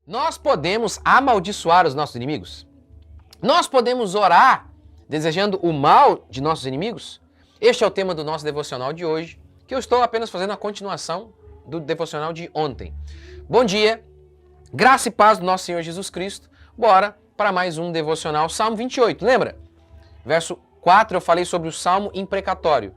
Nós podemos amaldiçoar os nossos inimigos? Nós podemos orar desejando o mal de nossos inimigos? Este é o tema do nosso devocional de hoje, que eu estou apenas fazendo a continuação do devocional de ontem. Bom dia, graça e paz do nosso Senhor Jesus Cristo. Bora para mais um devocional, Salmo 28, lembra? Verso 4 eu falei sobre o Salmo imprecatório.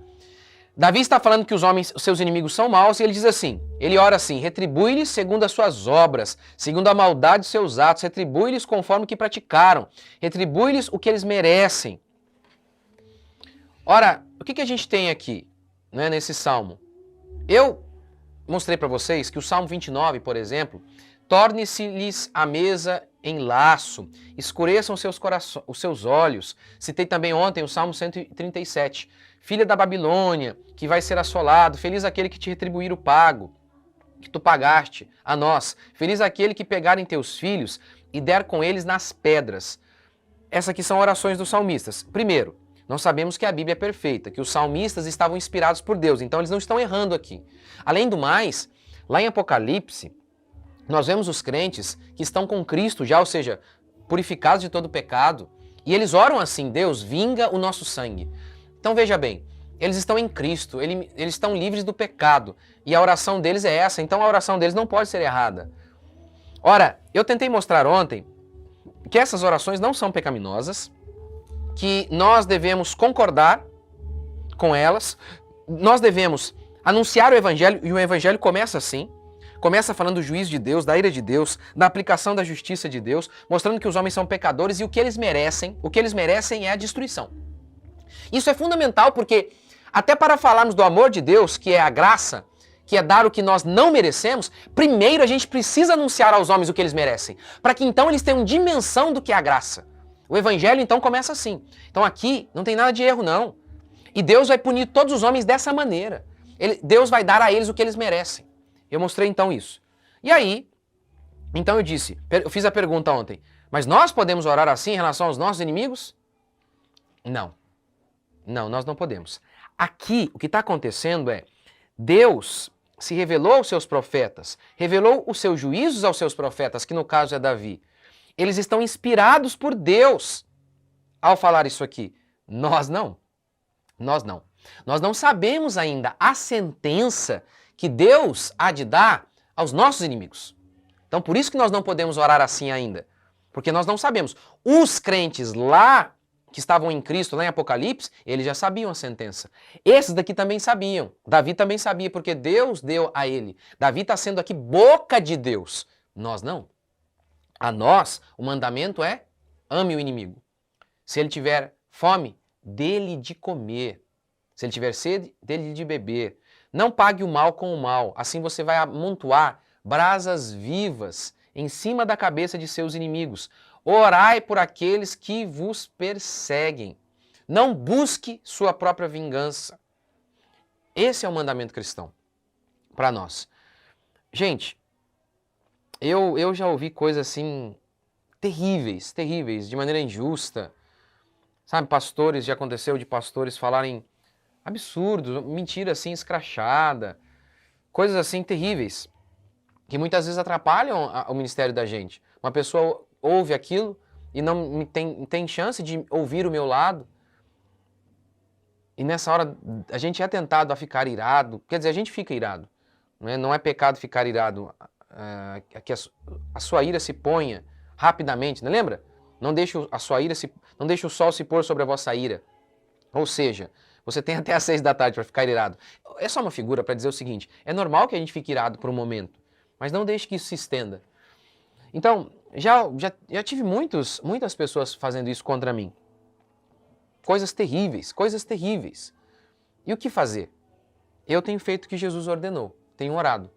Davi está falando que os seus inimigos são maus, e ele diz assim, ele ora assim: retribui-lhes segundo as suas obras, segundo a maldade de seus atos, retribui-lhes conforme o que praticaram, retribui-lhes o que eles merecem. Ora, o que a gente tem aqui, né, nesse salmo? Eu mostrei para vocês que o Salmo 29, por exemplo, torne-se-lhes a mesa em laço, escureçam os seus olhos. Citei também ontem o Salmo 137. Filha da Babilônia, que vai ser assolado, feliz aquele que te retribuir o pago, que tu pagaste a nós. Feliz aquele que pegar em teus filhos e der com eles nas pedras. Essas aqui são orações dos salmistas. Primeiro, nós sabemos que a Bíblia é perfeita, que os salmistas estavam inspirados por Deus, então eles não estão errando aqui. Além do mais, lá em Apocalipse, nós vemos os crentes que estão com Cristo já, ou seja, purificados de todo pecado, e eles oram assim: Deus, vinga o nosso sangue. Então veja bem, eles estão em Cristo, eles estão livres do pecado, e a oração deles é essa, então a oração deles não pode ser errada. Ora, eu tentei mostrar ontem que essas orações não são pecaminosas, que nós devemos concordar com elas, nós devemos anunciar o Evangelho, e o Evangelho começa assim. Começa falando do juízo de Deus, da ira de Deus, da aplicação da justiça de Deus, mostrando que os homens são pecadores e o que eles merecem é a destruição. Isso é fundamental porque, até para falarmos do amor de Deus, que é a graça, que é dar o que nós não merecemos, primeiro a gente precisa anunciar aos homens o que eles merecem, para que então eles tenham dimensão do que é a graça. O Evangelho então começa assim. Então aqui não tem nada de erro não. E Deus vai punir todos os homens dessa maneira. Deus vai dar a eles o que eles merecem. Eu mostrei então isso. E aí, então eu fiz a pergunta ontem, mas nós podemos orar assim em relação aos nossos inimigos? Não. Não, nós não podemos. Aqui, o que está acontecendo é, Deus se revelou aos seus profetas, revelou os seus juízos aos seus profetas, que no caso é Davi. Eles estão inspirados por Deus ao falar isso aqui. Nós não. Nós não. Nós não sabemos ainda a sentença que Deus há de dar aos nossos inimigos. Então, por isso que nós não podemos orar assim ainda. Porque nós não sabemos. Os crentes lá, que estavam em Cristo, lá em Apocalipse, eles já sabiam a sentença. Esses daqui também sabiam. Davi também sabia, porque Deus deu a ele. Davi está sendo aqui boca de Deus. Nós não. A nós, o mandamento é: ame o inimigo. Se ele tiver fome, dê-lhe de comer. Se ele tiver sede, dê-lhe de beber. Não pague o mal com o mal, assim você vai amontoar brasas vivas em cima da cabeça de seus inimigos. Orai por aqueles que vos perseguem. Não busque sua própria vingança. Esse é o mandamento cristão para nós. Gente, eu já ouvi coisas assim terríveis, terríveis, de maneira injusta. Sabe, pastores, já aconteceu de pastores falarem absurdos, mentira assim escrachada, coisas assim terríveis, que muitas vezes atrapalham o ministério da gente. Uma pessoa ouve aquilo e não tem chance de ouvir o meu lado, e nessa hora a gente é tentado a ficar irado, quer dizer, a gente fica irado, não é pecado ficar irado, que a sua ira se ponha rapidamente, não lembra? Não deixe o sol se pôr sobre a vossa ira, ou seja, você tem até às 6 da tarde para ficar irado. É só uma figura para dizer o seguinte: é normal que a gente fique irado por um momento, mas não deixe que isso se estenda. Então, já tive muitas pessoas fazendo isso contra mim. Coisas terríveis, coisas terríveis. E o que fazer? Eu tenho feito o que Jesus ordenou, tenho orado.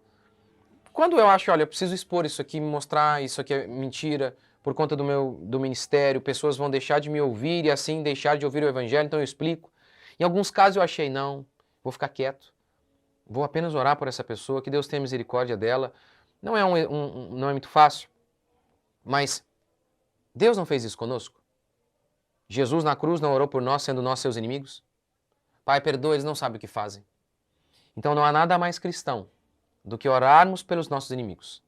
Quando eu acho, olha, eu preciso expor isso aqui, mostrar isso aqui é mentira, por conta do ministério, pessoas vão deixar de me ouvir e assim deixar de ouvir o Evangelho, então eu explico. Em alguns casos eu achei, não, vou ficar quieto, vou apenas orar por essa pessoa, que Deus tenha misericórdia dela. Não é, não é muito fácil, mas Deus não fez isso conosco? Jesus na cruz não orou por nós, sendo nós seus inimigos? Pai, perdoa, eles não sabem o que fazem. Então não há nada mais cristão do que orarmos pelos nossos inimigos.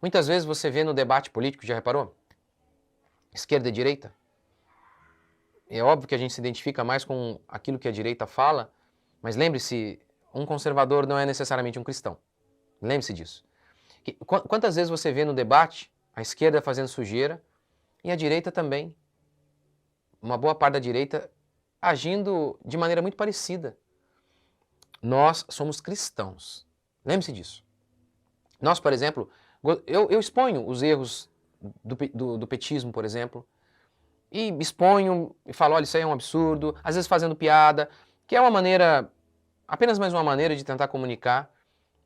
Muitas vezes você vê no debate político, já reparou? Esquerda e direita. É óbvio que a gente se identifica mais com aquilo que a direita fala, mas lembre-se, um conservador não é necessariamente um cristão. Lembre-se disso. Quantas vezes você vê no debate a esquerda fazendo sujeira e a direita também, uma boa parte da direita agindo de maneira muito parecida. Nós somos cristãos. Lembre-se disso. Nós, por exemplo, eu exponho os erros do petismo, por exemplo, e exponho e falo, olha, isso aí é um absurdo, às vezes fazendo piada, que é uma maneira, apenas mais uma maneira de tentar comunicar,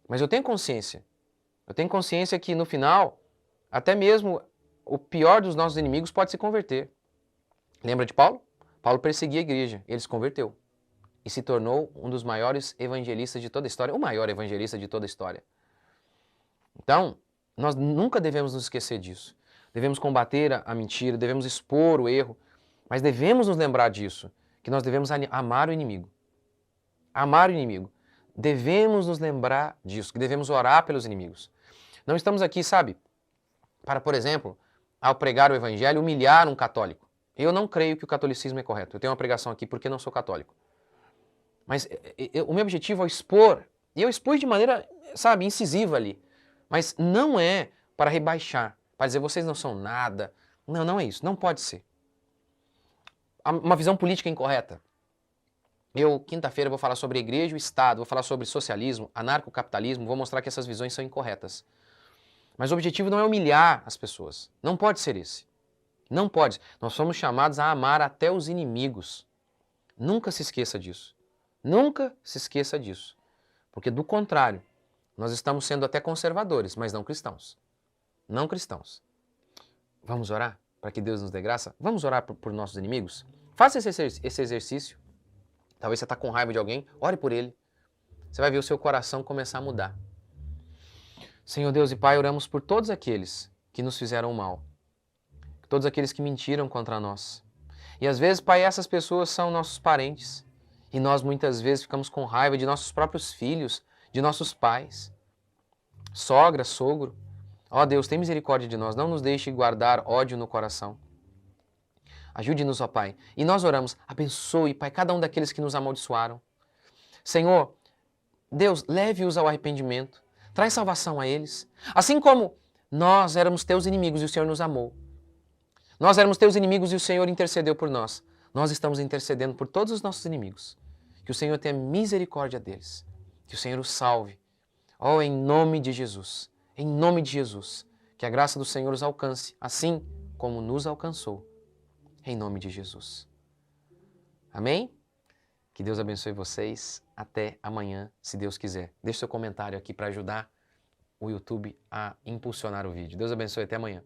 mas eu tenho consciência que no final, até mesmo o pior dos nossos inimigos pode se converter. Lembra de Paulo? Paulo perseguia a igreja, ele se converteu e se tornou um dos maiores evangelistas de toda a história, o maior evangelista de toda a história. Então, nós nunca devemos nos esquecer disso. Devemos combater a mentira, devemos expor o erro, mas devemos nos lembrar disso, que nós devemos amar o inimigo. Amar o inimigo. Devemos nos lembrar disso, que devemos orar pelos inimigos. Não estamos aqui, sabe, para, por exemplo, ao pregar o evangelho, humilhar um católico. Eu não creio que o catolicismo é correto. Eu tenho uma pregação aqui porque não sou católico. Mas o meu objetivo é expor, e eu expus de maneira, sabe, incisiva ali. Mas não é para rebaixar, para dizer vocês não são nada. Não, não é isso. Não pode ser. Uma visão política incorreta. Eu, quinta-feira, vou falar sobre a igreja e o Estado, vou falar sobre socialismo, anarcocapitalismo, vou mostrar que essas visões são incorretas. Mas o objetivo não é humilhar as pessoas. Não pode ser esse. Não pode. Nós somos chamados a amar até os inimigos. Nunca se esqueça disso. Nunca se esqueça disso. Porque, do contrário, nós estamos sendo até conservadores, mas não cristãos. Não cristãos. Vamos orar para que Deus nos dê graça? Vamos orar por nossos inimigos? Faça esse exercício. Talvez você está com raiva de alguém, ore por ele. Você vai ver o seu coração começar a mudar. Senhor Deus e Pai, oramos por todos aqueles que nos fizeram mal. Todos aqueles que mentiram contra nós. E às vezes, Pai, essas pessoas são nossos parentes. E nós muitas vezes ficamos com raiva de nossos próprios filhos, de nossos pais. Sogra, sogro. Ó Deus, tem misericórdia de nós. Não nos deixe guardar ódio no coração. Ajude-nos, ó Pai. E nós oramos, abençoe, Pai, cada um daqueles que nos amaldiçoaram. Senhor, Deus, leve-os ao arrependimento. Traz salvação a eles. Assim como nós éramos teus inimigos e o Senhor nos amou. Nós éramos teus inimigos e o Senhor intercedeu por nós. Nós estamos intercedendo por todos os nossos inimigos. Que o Senhor tenha misericórdia deles. Que o Senhor os salve. Oh, em nome de Jesus. Em nome de Jesus. Que a graça do Senhor os alcance, assim como nos alcançou. Em nome de Jesus. Amém? Que Deus abençoe vocês. Até amanhã, se Deus quiser. Deixe seu comentário aqui para ajudar o YouTube a impulsionar o vídeo. Deus abençoe. Até amanhã.